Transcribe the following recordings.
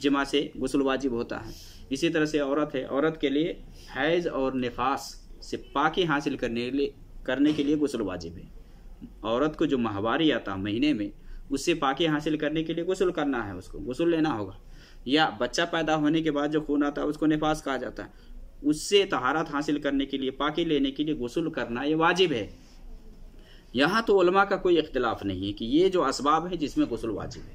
جمع سے غسل واجب ہوتا ہے۔ اسی طرح سے عورت ہے، عورت کے لیے حیض اور نفاس سے پاکی حاصل کرنے کے لیے غسل واجب ہے۔ عورت کو جو ماہواری آتا ہے مہینے میں، اس سے پاکی حاصل کرنے کے لیے غسل کرنا ہے، اس کو غسل لینا ہوگا۔ یا بچہ پیدا ہونے کے بعد جو خون آتا ہے اس کو نفاس کہا جاتا ہے، اس سے طہارت حاصل کرنے کے لیے، پاکی لینے کے لیے غسل کرنا یہ واجب ہے۔ یہاں تو علماء کا کوئی اختلاف نہیں ہے کہ یہ جو اسباب ہے جس میں غسل واجب ہے،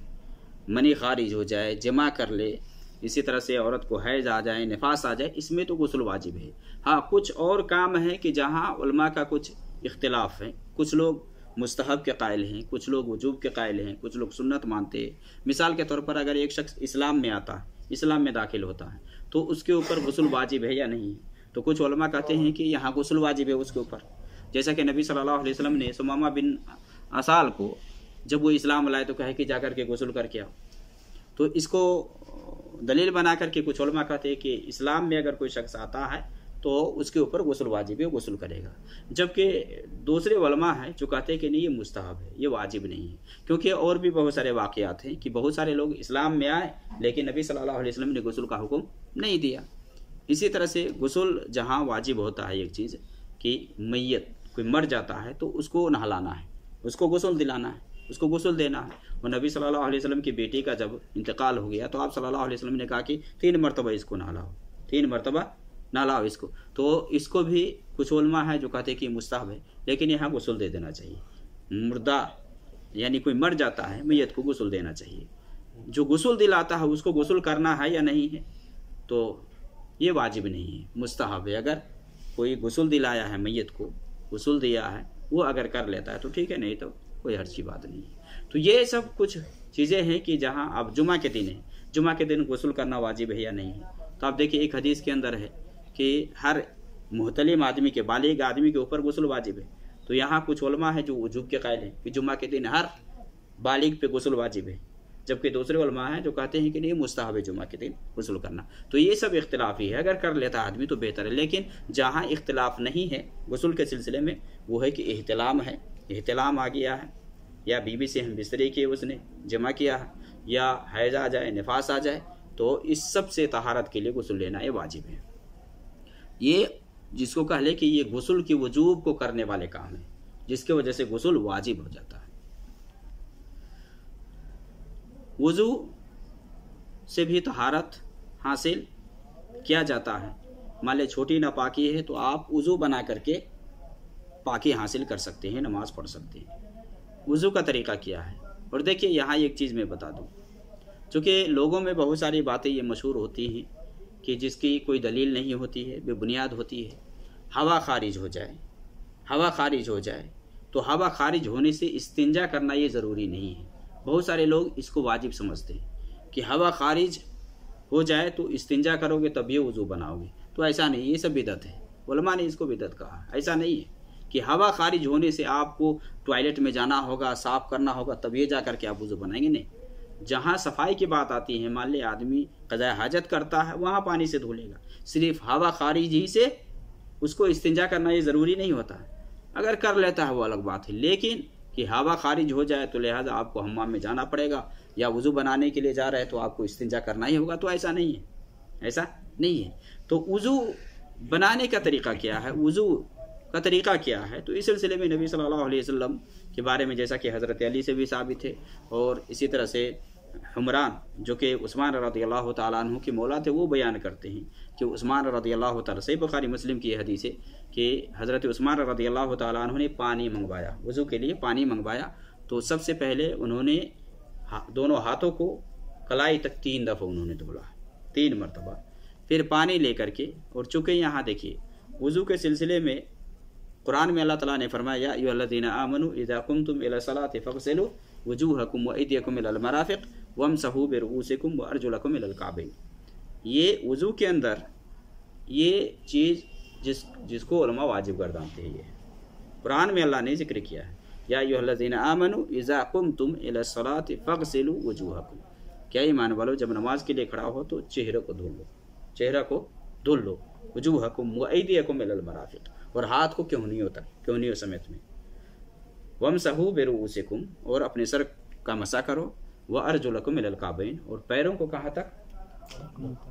منی خارج ہو جائے، جمع کر لے، اسی طرح سے عورت کو حیض آ جائے، نفاس آ جائے، اس میں تو غسل واجب ہے۔ ہاں کچھ اور کام ہے کہ جہاں علماء کا کچھ اختلاف ہے، کچھ لوگ مستحب کے قائل ہیں، کچھ لوگ وجوب کے قائل ہیں، کچھ لوگ سنت مانتے ہیں۔ مثال کے طور پر اگر ایک شخص اسلام میں آتا ہے، اسلام میں داخل ہوتا ہے، تو اس کے اوپر غسل واجب ہے یا نہیں؟ تو کچھ علماء کہتے ہیں کہ یہاں غسل واجب ہے اس کے اوپر، جیسا کہ نبی صلی اللہ علیہ وسلم نے ثمامہ بن اسال کو جب وہ اسلام لائے تو کہے کہ جا کر کے غسل کر کے آؤ۔ تو اس کو دلیل بنا کر کے کچھ علماء کہتے ہیں کہ اسلام میں اگر کوئی شخص آتا ہے تو اس کے اوپر غسل واجب ہے، غسل کرے گا، جبکہ دوسرے علماء ہیں جو کہتے ہیں کہ نہیں یہ مستحب ہے، یہ واجب نہیں ہے، کیونکہ اور بھی بہت سارے واقعات ہیں کہ بہت سارے لوگ اسلام میں آئے لیکن نبی صلی اللہ علیہ وسلم نے غسل کا حکم نہیں دیا۔ اسی طرح سے غسل جہاں واجب ہوتا ہے ایک چیز کہ میت کوئی مر جاتا ہے تو اس کو نہلانا ہے، اس کو غسل دلانا ہے، اس کو غسل دینا ہے۔ اور نبی صلی اللہ علیہ وسلم کی بیٹی کا جب انتقال ہو گیا تو آپ صلی اللہ علیہ وسلم نے کہا کہ 3 مرتبہ اس کو نہلاؤ، 3 مرتبہ نہلاؤ اس کو۔ تو اس کو بھی کچھ علماء ہیں جو کہتے ہیں کہ مستحب ہے، لیکن یہاں غسل دے دینا چاہیے۔ مردہ یعنی کوئی مر جاتا ہے، میت کو غسل دینا چاہیے۔ جو غسل دلاتا ہے اس کو غسل کرنا ہے یا نہیں ہے؟ تو یہ واجب نہیں ہے، مستحب ہے۔ اگر کوئی غسل دلایا ہے، میت کو غسل دیا ہے، وہ اگر کر لیتا ہے تو ٹھیک ہے، نہیں تو کوئی حرج کی بات نہیں ہے۔ تو یہ سب کچھ چیزیں ہیں کہ جہاں اب جمعہ کے دن ہے، جمعہ کے دن غسل کرنا واجب ہے یا نہیں ہے۔ تو آپ دیکھیں ایک حدیث کے اندر ہے کہ ہر محتلم آدمی کے، بالغ آدمی کے اوپر غسل واجب ہے۔ تو یہاں کچھ علماء ہیں جو وجوب کے قائل ہیں کہ جمعہ کے دن ہر بالغ پہ غسل واجب ہے، جبکہ دوسرے علماء ہیں جو کہتے ہیں کہ نہیں مستحب ہے جمعہ کے دن غسل کرنا۔ تو یہ سب اختلافی ہے، اگر کر لیتا آدمی تو بہتر ہے، لیکن جہاں اختلاف نہیں ہے غسل کے سلسلے میں وہ ہے کہ احتلام ہے، احتلام آ گیا ہے، یا بیوی سے ہم بستری کیے اس نے جمع کیا ہے، یا حیض آ جائے، نفاس آ جائے، تو اس سب سے طہارت کے لیے غسل لینا یہ واجب ہے۔ یہ جس کو کہہ لے کہ یہ غسل کی وجوب کو کرنے والے کام ہیں، جس کی وجہ سے غسل واجب ہو جاتا ہے۔ وضو سے بھی طہارت حاصل کیا جاتا ہے۔ مان لے چھوٹی ناپاکی ہے تو آپ وضو بنا کر کے پاکی حاصل کر سکتے ہیں، نماز پڑھ سکتے ہیں۔ وضو کا طریقہ کیا ہے؟ اور دیکھیے یہاں ایک چیز میں بتا دوں، چونکہ لوگوں میں بہت ساری باتیں یہ مشہور ہوتی ہیں کہ جس کی کوئی دلیل نہیں ہوتی ہے، بے بنیاد ہوتی ہے۔ ہوا خارج ہو جائے، ہوا خارج ہو جائے تو ہوا خارج ہونے سے استنجا کرنا یہ ضروری نہیں ہے۔ بہت سارے لوگ اس کو واجب سمجھتے ہیں کہ ہوا خارج ہو جائے تو استنجا کرو گے تب یہ وضو بناؤ گے، تو ایسا نہیں، یہ سب بدعت ہے۔ علماء نے اس کو بدعت کہا، ایسا نہیں ہے کہ ہوا خارج ہونے سے آپ کو ٹوائلٹ میں جانا ہوگا، صاف کرنا ہوگا، تب یہ جا کر کے آپ وضو بنائیں گے، نہیں۔ جہاں صفائی کی بات آتی ہے، مان لے آدمی قضاء حاجت کرتا ہے، وہاں پانی سے دھو لے گا، صرف ہوا خارج ہی سے اس کو استنجا کرنا یہ ضروری نہیں ہوتا ہے۔ اگر کر لیتا ہے وہ الگ بات ہے، لیکن کہ ہوا خارج ہو جائے تو لہٰذا آپ کو حمام میں جانا پڑے گا، یا وضو بنانے کے لیے جا رہے تو آپ کو استنجا کرنا ہی ہوگا، تو ایسا نہیں ہے، ایسا نہیں ہے۔ تو وضو بنانے کا طریقہ کیا ہے، وضو کا طریقہ کیا ہے؟ تو اس سلسلے میں نبی صلی اللہ علیہ وسلم کے بارے میں جیسا کہ حضرت علی سے بھی ثابت ہے، اور اسی طرح سے حمران جو کہ عثمان رضی اللہ تعالیٰ عنہ کے مولا تھے، وہ بیان کرتے ہیں کہ عثمان رضی اللہ تعالیٰ سے، بخاری مسلم کی حدیث ہے کہ حضرت عثمان رضی اللہ تعالیٰ عنہ نے پانی منگوایا، وضو کے لیے پانی منگوایا، تو سب سے پہلے انہوں نے دونوں ہاتھوں کو کلائی تک 3 دفعہ انہوں نے دھولا، 3 مرتبہ، پھر پانی لے کر کے، اور چونکہ یہاں دیکھیے وضو کے سلسلے میں قرآن میں اللہ تعالیٰ نے فرمایا یا ایھا الذین آمنوا اذا قمتم الی الصلاۃ فاغسلوا وجوہکم وایدیکم الی المرافق وامسحوا برؤوسکم وارجلکم الی الکعبین۔ یہ وضو کے اندر یہ چیز جس کو علماء واجب گردانتے ہیں، یہ قرآن میں اللہ نے ذکر کیا ہے، یا ایھا الذین آمنوا اذا قمتم الی الصلاۃ فاغسلوا وجوہکم۔ کیا ایمان والو جب نماز کے لیے کھڑا ہو تو چہرے کو دھو لو، چہرہ کو دھل لو، وجوہکم وایدیکم الی المرافق، اور ہاتھ کو کہنیوں سمیت میں، وامسحوا برؤوسکم، اور اپنے سر کا مسح کرو، وارجلکم الی الکعبین، اور پیروں کو کہاں تک؟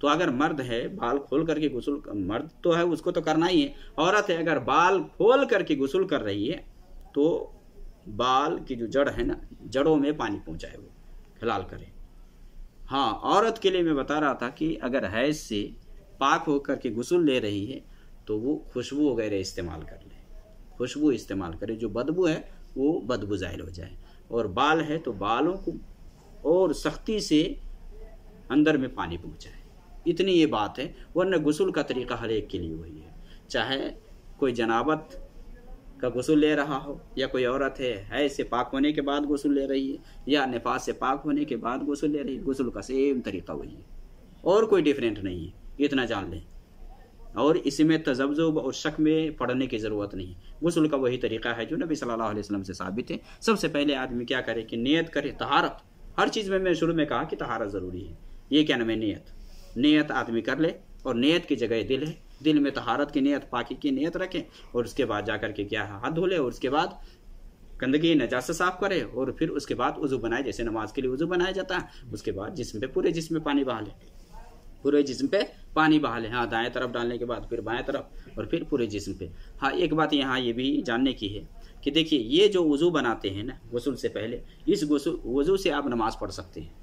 تو اگر مرد ہے بال کھول کر کے غسل، مرد تو ہے اس کو تو کرنا ہی ہے، عورت ہے اگر بال کھول کر کے غسل کر رہی ہے تو بال کی جو جڑ ہے نا، جڑوں میں پانی پہنچائے، وہ حلال کرے۔ ہاں، عورت کے لیے میں بتا رہا تھا کہ اگر حیض سے پاک ہو کر کے غسل لے رہی ہے تو وہ خوشبو وغیرہ استعمال کر لے، خوشبو استعمال کرے، جو بدبو ہے وہ بدبو ظاہر ہو جائے، اور بال ہے تو بالوں کو اور سختی سے اندر میں پانی پہنچائے، اتنی یہ بات ہے۔ ورنہ غسل کا طریقہ ہر ایک کے لیے وہی ہے، چاہے کوئی جنابت کا غسل لے رہا ہو، یا کوئی عورت ہے حیض سے پاک ہونے کے بعد غسل لے رہی ہے، یا نفاس سے پاک ہونے کے بعد غسل لے رہی ہے، غسل کا سیم طریقہ وہی ہے، اور کوئی ڈیفرنٹ نہیں ہے، اتنا جان لیں۔ اور اس میں تذبذب اور شک میں پڑھنے کی ضرورت نہیں، غسل کا وہی طریقہ ہے جو نبی صلی اللہ علیہ وسلم سے ثابت ہے۔ سب سے پہلے آدمی کیا کرے کہ نیت کرے، طہارت، ہر چیز میں شروع میں کہا کہ طہارت ضروری ہے، یہ کیا نام ہے، نیت آدمی کر لے، اور نیت کی جگہ دل ہے، دل میں طہارت کی نیت، پاکی کی نیت رکھے، اور اس کے بعد جا کر کے کیا ہے، ہاتھ دھو لے، اور اس کے بعد گندگی نجاست صاف کرے، اور پھر اس کے بعد وضو بنائے، جیسے نماز کے لیے وضو بنایا جاتا ہے، اس کے بعد جسم پہ، پورے جسم پہ پانی بہا لے، پورے جسم پہ پانی بہا لے، ہاں دائیں طرف ڈالنے کے بعد پھر بائیں طرف، اور پھر پورے جسم پہ۔ ہاں ایک بات یہاں یہ بھی جاننے کی ہے کہ دیکھیے یہ جو وضو بناتے ہیں نا غسل سے پہلے، اس وضو سے آپ نماز پڑھ سکتے ہیں،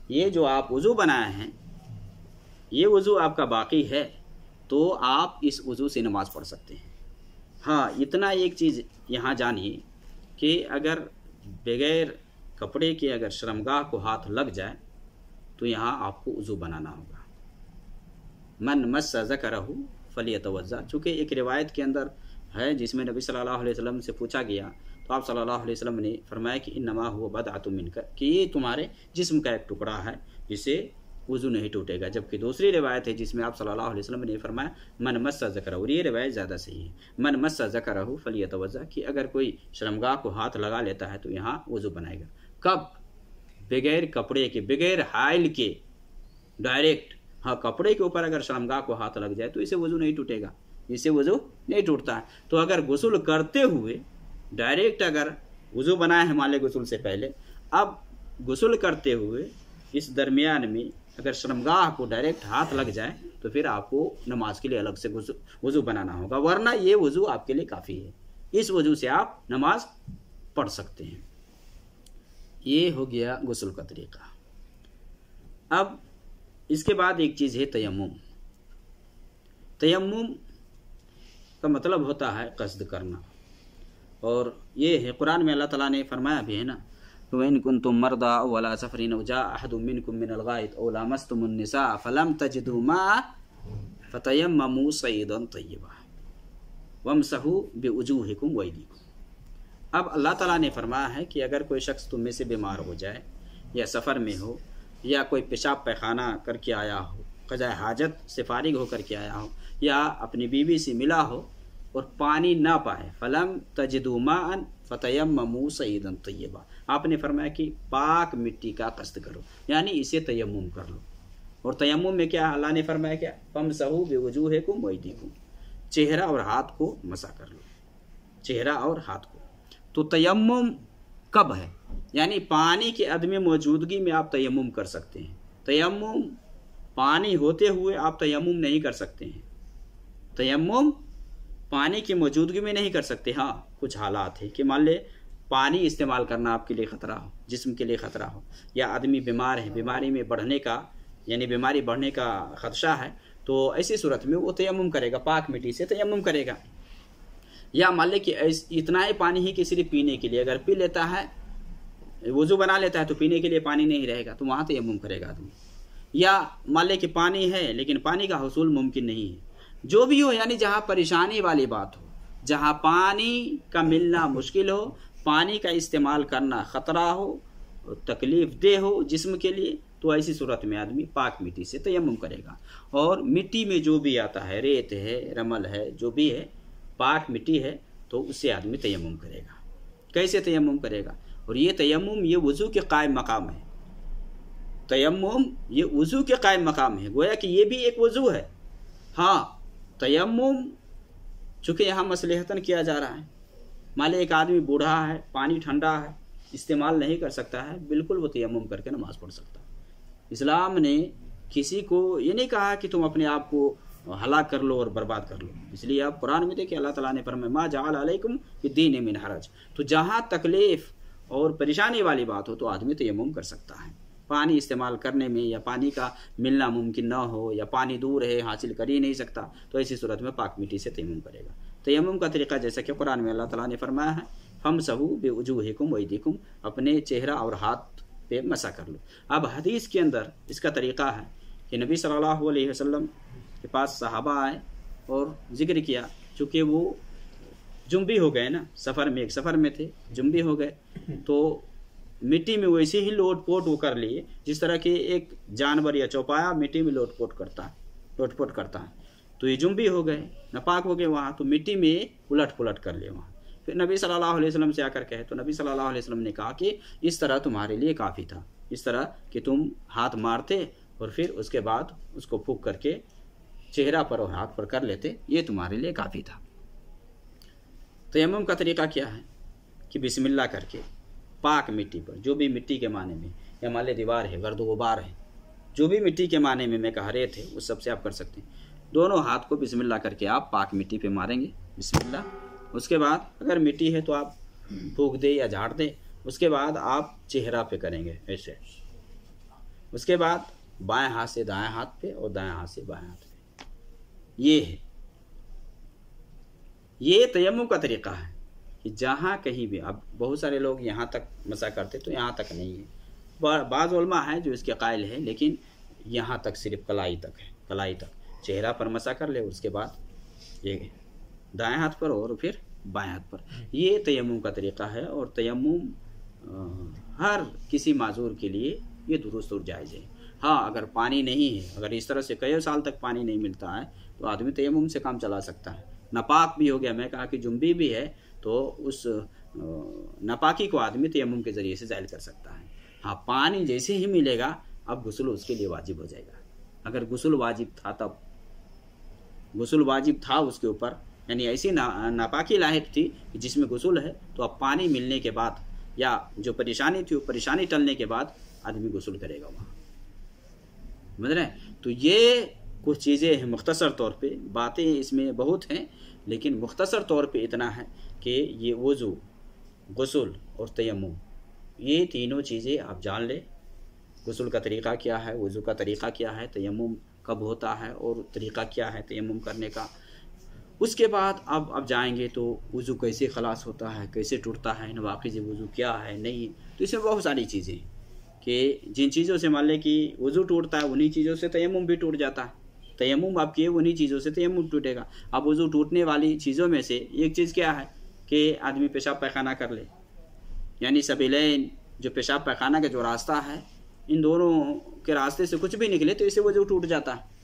یہ جو آپ وضو بنائے ہیں یہ وضو آپ کا باقی ہے تو آپ اس وضو سے نماز پڑھ سکتے ہیں۔ ہاں اتنا ایک چیز یہاں جانیے کہ اگر بغیر کپڑے کے اگر شرمگاہ کو ہاتھ لگ جائے تو یہاں آپ کو وضو بنانا ہوگا۔ من مس ذکرہ فلیتوضا، چونکہ ایک روایت کے اندر ہے جس میں نبی صلی اللہ علیہ وسلم سے پوچھا گیا تو آپ صلی اللہ علیہ وسلم نے فرمایا کہ انما ہوا بدعۃ منک، کہ یہ تمہارے جسم کا ایک ٹکڑا ہے جس سے وضو نہیں ٹوٹے گا۔ جبکہ دوسری روایت ہے جس میں آپ صلی اللہ علیہ وسلم نے فرمایا من مس ذکرہ، اور یہ روایت زیادہ صحیح ہے، من مس ذکرہ فلیتوضا، کہ اگر کوئی شرمگاہ کو ہاتھ لگا لیتا ہے تو یہاں وضو بنائے گا۔ کب؟ بغیر کپڑے کے، بغیر حائل کے، ڈائریکٹ۔ ہاں کپڑے کے اوپر اگر شرمگاہ کو ہاتھ لگ جائے تو اسے وضو نہیں ٹوٹے گا، اسے وضو نہیں ٹوٹتا ہے۔ تو اگر غسل کرتے ہوئے ڈائریکٹ اگر وضو بنائے ہیں مان لے غسل سے پہلے، اب غسل کرتے ہوئے اس درمیان میں اگر شرمگاہ کو ڈائریکٹ ہاتھ لگ جائے تو پھر آپ کو نماز کے لیے الگ سے وضو بنانا ہوگا، ورنہ یہ وضو آپ کے لیے کافی ہے، اس وضو سے آپ نماز پڑھ سکتے ہیں۔ یہ ہو گیا غسل کا طریقہ۔ اب اس کے بعد ایک چیز ہے تیمم۔ تیمم کا مطلب ہوتا ہے قصد کرنا، اور یہ ہے قرآن میں اللہ تعالیٰ نے فرمایا بھی ہے نا، وَإِن كُنتُم مَرْضَىٰ أَوْ عَلَىٰ سَفَرٍ أَوْ جَاءَ أَحَدٌ مِّنكُم مِّنَ الْغَائِطِ أَوْ لَامَسْتُمُ النِّسَاءَ فَلَمْ تَجِدُوا مَاءً فَتَيَمَّمُوا صَعِيدًا طَيِّبًا وَامْسَحُوا بِوُجُوهِكُمْ وَأَيْدِيكُمْ۔ اب اللہ تعالیٰ نے فرمایا ہے کہ اگر کوئی شخص تم میں سے بیمار ہو جائے، یا سفر میں ہو، یا کوئی پیشاب پیخانہ کر کے آیا ہو، قضاء حاجت سے فارغ ہو کر کے آیا ہو، یا اپنی بیوی سے ملا ہو اور پانی نہ پائے، فلم تجدوا ماء فتیمموا صعیدا طیبا، آپ نے فرمایا کہ پاک مٹی کا قصد کرو، یعنی اسے تیمم کر لو۔ اور تیمم میں کیا اللہ نے فرمایا، کیا فامسحوا بوجوہکم وایدیکم، چہرہ اور ہاتھ کو مسح کر لو، چہرہ اور ہاتھ کو۔ تو تیمم کب ہے؟ یعنی پانی کی عدم موجودگی میں آپ تیمم کر سکتے ہیں۔ تیمم پانی ہوتے ہوئے آپ تیمم نہیں کر سکتے ہیں، تیمم پانی کی موجودگی میں نہیں کر سکتے۔ ہاں کچھ حالات ہیں کہ مان لے پانی استعمال کرنا آپ کے لیے خطرہ ہو، جسم کے لیے خطرہ ہو، یا آدمی بیمار ہے، بیماری میں بڑھنے کا یعنی بیماری بڑھنے کا خدشہ ہے، تو ایسی صورت میں وہ تیمم کرے گا، پاک مٹی سے تیمم کرے گا۔ یا مان لے کہ اتنا ہی پانی ہی کہ صرف پینے کے لیے، اگر پی لیتا ہے، وضو بنا لیتا ہے تو پینے کے لیے پانی نہیں رہے گا تو وہاں تیمم کرے گا آدمی۔ یا مان لے کہ پانی ہے لیکن پانی کا حصول ممکن نہیں ہے، جو بھی ہو، یعنی جہاں پریشانی والی بات ہو، جہاں پانی کا ملنا مشکل ہو، پانی کا استعمال کرنا خطرہ ہو، تکلیف دہ ہو جسم کے لیے، تو ایسی صورت میں آدمی پاک مٹی سے تیمم کرے گا۔ اور مٹی میں جو بھی آتا ہے، ریت ہے، رمل ہے، جو بھی ہے، پاک مٹی ہے، تو اس سے آدمی تیمم کرے گا۔ کیسے تیمم کرے گا؟ اور یہ تیمم یہ وضو کے قائم مقام ہے، تیمم یہ وضو کے قائم مقام ہے، گویا کہ یہ بھی ایک وضو ہے۔ ہاں تیمم چونکہ یہاں مصلحتاً کیا جا رہا ہے، مان لے ایک آدمی بوڑھا ہے، پانی ٹھنڈا ہے، استعمال نہیں کر سکتا ہے، بالکل وہ تیمم کر کے نماز پڑھ سکتا ہے۔ اسلام نے کسی کو یہ نہیں کہا کہ تم اپنے آپ کو ہلاک کر لو اور برباد کر لو. اس لیے آپ قرآن میں دیکھیں اللہ تعالیٰ نے فرمایا ما جعل علیکم فی الدین من حرج. تو جہاں تکلیف اور پریشانی والی بات ہو تو آدمی تیمم کر سکتا ہے. پانی استعمال کرنے میں یا پانی کا ملنا ممکن نہ ہو یا پانی دور ہے حاصل کر ہی نہیں سکتا تو ایسی صورت میں پاک مٹی سے تیمم کرے گا. تیمم کا طریقہ جیسا کہ قرآن میں اللہ تعالیٰ نے فرمایا ہے فامسحوا بوجوہکم وایدیکم، اپنے چہرہ اور ہاتھ پہ مسح کر لو. اب حدیث کے اندر اس کا طریقہ ہے کہ نبی صلی اللہ علیہ وسلم کے پاس صحابہ آئے اور ذکر کیا، چونکہ وہ جنبی ہو گئے نا، ایک سفر میں تھے، جنبی ہو گئے تو مٹی میں ویسے ہی لوٹ پوٹ وہ کر لیے جس طرح کہ ایک جانور یا چوپایا مٹی میں لوٹ پوٹ کرتا ہے. تو یہ جنبی ہو گئے، ناپاک ہو گئے وہاں، تو مٹی میں الٹ پلٹ کر لیے وہاں. پھر نبی صلی اللہ علیہ وسلم سے آ کر کہے تو نبی صلی اللہ علیہ وسلم نے کہا کہ اس طرح تمہارے لیے کافی تھا، اس طرح کہ تم ہاتھ مارتے اور پھر اس کے بعد اس کو پھونک کر کے چہرہ پر اور ہاتھ پر کر لیتے، یہ تمہارے لیے کافی تھا. تیمم کا طریقہ کیا ہے کہ بسم اللہ کر کے پاک مٹی پر، جو بھی مٹی کے معنی میں یا مالے دیوار ہے، گرد و غبار ہے، جو بھی مٹی کے معنی میں کہا رہے تھے اس سب سے آپ کر سکتے ہیں. دونوں ہاتھ کو بسم اللہ کر کے آپ پاک مٹی پہ ماریں گے، بسم اللہ. اس کے بعد اگر مٹی ہے تو آپ پھونک دے یا جھاڑ دے. اس کے بعد آپ چہرہ پہ کریں گے ایسے. اس کے بعد بائیں ہاتھ سے دائیں ہاتھ پہ اور دائیں ہاتھ سے بائیں ہاتھ پہ. یہ ہے، یہ تیمم کا طریقہ ہے کہ جہاں کہیں بھی. اب بہت سارے لوگ یہاں تک مسح کرتے تو یہاں تک نہیں ہے. بعض علماء ہیں جو اس کے قائل ہیں، لیکن یہاں تک صرف کلائی تک ہے. کلائی تک چہرہ پر مسح کر لے، اس کے بعد یہ دائیں ہاتھ پر اور پھر بائیں ہاتھ پر. یہ تیمم کا طریقہ ہے. اور تیمم ہر کسی معذور کے لیے یہ درست اور جائز ہے. ہاں اگر پانی نہیں ہے، اگر اس طرح سے کئی سال تک پانی نہیں ملتا ہے تو آدمی تیمم سے کام چلا سکتا ہے. ناپاک بھی ہو گیا، میں کہا کہ جنبی بھی ہے تو اس ناپاکی کو آدمی تیمم کے ذریعے سے زائل کر سکتا ہے. ہاں پانی جیسے ہی ملے گا اب غسل اس کے لیے واجب ہو جائے گا. اگر غسل واجب تھا، تب غسل واجب تھا اس کے اوپر، یعنی ایسی ناپاکی لاحق تھی کہ جس میں غسل ہے، تو اب پانی ملنے کے بعد یا جو پریشانی تھی وہ پریشانی ٹلنے کے بعد آدمی غسل کرے گا وہاں. سمجھ رہے ہیں؟ تو یہ کچھ چیزیں ہیں، مختصر طور پہ باتیں اس میں بہت ہیں، لیکن مختصر طور پہ اتنا ہے کہ یہ وضو، غسل اور تیمم، یہ تینوں چیزیں آپ جان لیں. غسل کا طریقہ کیا ہے، وضو کا طریقہ کیا ہے، تیمم کب ہوتا ہے اور طریقہ کیا ہے تیمم کرنے کا. اس کے بعد اب جائیں گے تو وضو کیسے خلاص ہوتا ہے، کیسے ٹوٹتا ہے، نواقض وضو کیا ہے نہیں. تو اس میں بہت ساری چیزیں ہیں کہ جن چیزوں سے مان لیں کہ وضو ٹوٹتا ہے انہی چیزوں سے تیمم بھی ٹوٹ جاتا ہے. تیمم آپ کیے انہی چیزوں سے تیمم ٹوٹے گا. اب وضو ٹوٹنے والی چیزوں میں سے ایک چیز کیا ہے کہ آدمی پیشاب پیخانہ کر لے، یعنی سبیلین، جو پیشاب پیخانہ کا جو راستہ ہے، ان دونوں کے راستے سے کچھ بھی نکلے تو اسے وضو ٹوٹ جاتا ہے.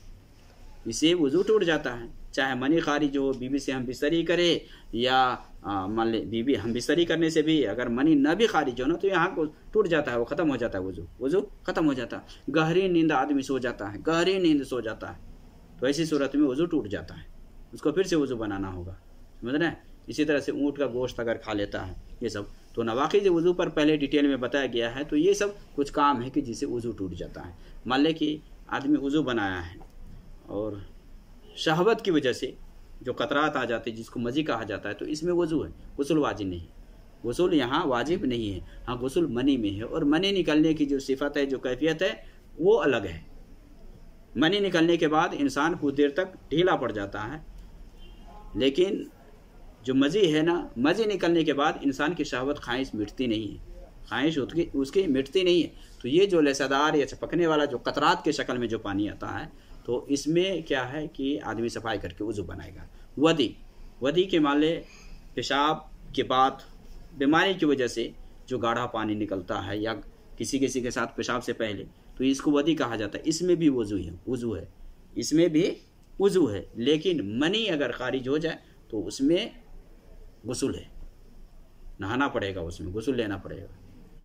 اسے وضو ٹوٹ جاتا ہے. چاہے منی خارج ہو، بیوی سے ہم بستری کرے، یا مان لے بیوی ہم بستری کرنے سے بھی اگر منی نہ بھی خارج ہو نا تو یہاں کو ٹوٹ جاتا ہے، وہ ختم ہو جاتا ہے، وضو ختم ہو جاتا ہے. گہری نیند آدمی سو جاتا ہے، گہری نیند سو جاتا ہے تو ایسی صورت میں وضو ٹوٹ جاتا ہے، اس کو پھر سے وضو بنانا ہوگا. سمجھ رہے ہیں؟ اسی طرح سے اونٹ کا گوشت اگر کھا لیتا ہے، یہ سب تو نواقض وضو پر پہلے ڈیٹیل میں بتایا گیا ہے. تو یہ سب کچھ کام ہے کہ جس سے وضو ٹوٹ جاتا ہے. مان لے کہ آدمی وضو بنایا ہے اور شہوت کی وجہ سے جو قطرات آ جاتے ہیں جس کو مزی کہا جاتا ہے، تو اس میں وضو ہے، غسل واجب نہیں. غسل یہاں واجب نہیں ہے. ہاں غسل منی میں ہے، اور منی نکلنے کی جو صفت ہے، جو کیفیت ہے، وہ الگ ہے. منی نکلنے کے بعد انسان کچھ دیر تک ڈھیلا پڑ جاتا ہے، لیکن جو مزی ہے نا، مزی نکلنے کے بعد انسان کی شہوت خواہش مٹتی نہیں ہے، خواہش اس کی مٹتی نہیں ہے. تو یہ جو لسادار یا چپکنے والا جو قطرات کے شکل میں جو پانی آتا ہے، تو اس میں کیا ہے کہ آدمی صفائی کر کے وضو بنائے گا. ودی کے مالے پیشاب کے بعد بیماری کی وجہ سے جو گاڑھا پانی نکلتا ہے، یا کسی کے ساتھ پیشاب سے پہلے، تو اس کو ودی کہا جاتا ہے. اس میں بھی وضو ہے، اس میں بھی وضو ہے. لیکن منی اگر خارج ہو جائے تو اس میں غسل ہے، نہانا پڑے گا، اس میں غسل لینا پڑے گا.